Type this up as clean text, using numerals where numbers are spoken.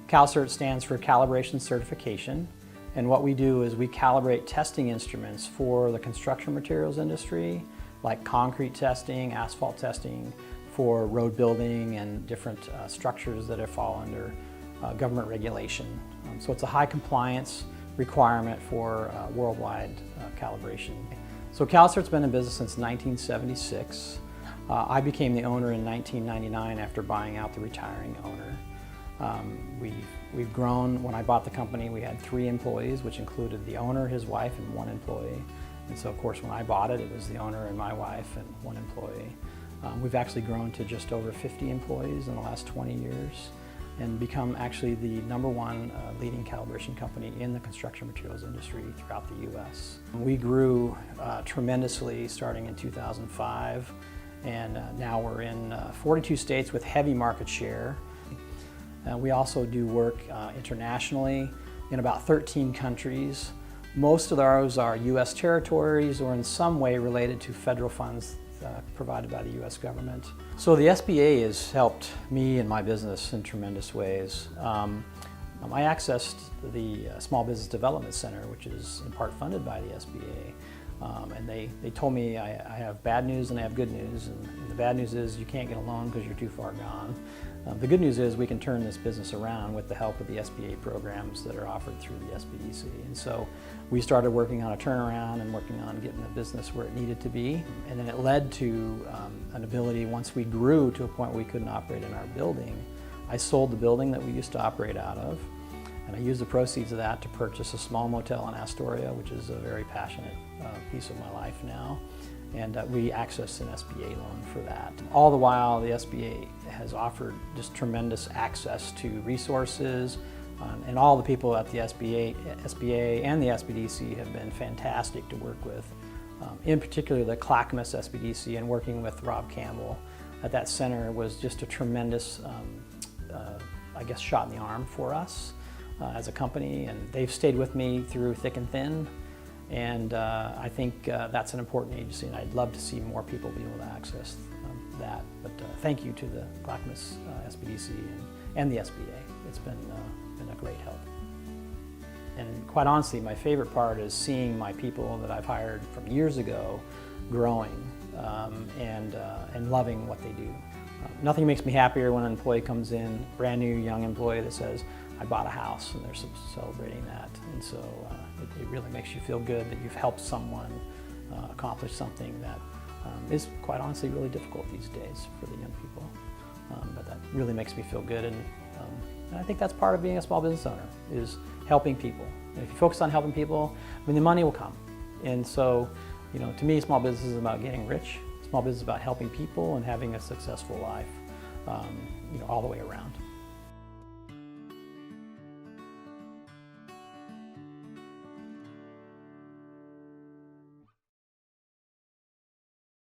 Cal-Cert stands for Calibration Certification, and what we do is we calibrate testing instruments for the construction materials industry, like concrete testing, asphalt testing, for road building and different structures that fall under government regulation. So it's a high compliance requirement for worldwide calibration. So Cal-Cert's been in business since 1976. I became the owner in 1999 after buying out the retiring owner. We've grown. When I bought the company, we had 3 employees, which included the owner, his wife, and 1 employee. And so, of course, when I bought it, it was the owner and my wife and 1 employee. We've actually grown to just over 50 employees in the last 20 years and become actually the #1 leading calibration company in the construction materials industry throughout the U.S. We grew tremendously starting in 2005, and now we're in 42 states with heavy market share. We also do work internationally in about 13 countries. Most of those are U.S. territories or in some way related to federal funds provided by the U.S. government. So the SBA has helped me and my business in tremendous ways. I accessed the Small Business Development Center, which is in part funded by the SBA. And they told me I have bad news and I have good news. And the bad news is you can't get a loan because you're too far gone. The good news is we can turn this business around with the help of the SBA programs that are offered through the SBDC. And so we started working on a turnaround and working on getting the business where it needed to be. And then it led to an ability, once we grew to a point where we couldn't operate in our building, I sold the building that we used to operate out of. And I used the proceeds of that to purchase a small motel in Astoria, which is a very passionate piece of my life now. And we accessed an SBA loan for that. All the while, the SBA has offered just tremendous access to resources, and all the people at the SBA and the SBDC have been fantastic to work with. In particular, the Clackamas SBDC and working with Rob Campbell at that center was just a tremendous, I guess, shot in the arm for us as a company, and they've stayed with me through thick and thin. And I think that's an important agency, and I'd love to see more people be able to access that. But thank you to the Clackamas SBDC and the SBA. It's been a great help. And quite honestly, my favorite part is seeing my people that I've hired from years ago growing and loving what they do. Nothing makes me happier when an employee comes in, brand new young employee that says, I bought a house, and they're celebrating that. And so it really makes you feel good that you've helped someone accomplish something that is quite honestly really difficult these days for the young people. But that really makes me feel good, and I think that's part of being a small business owner, is helping people. And if you focus on helping people, I mean, the money will come. And so, you know, to me, small business is about getting rich. Small business is about helping people and having a successful life, you know, all the way around.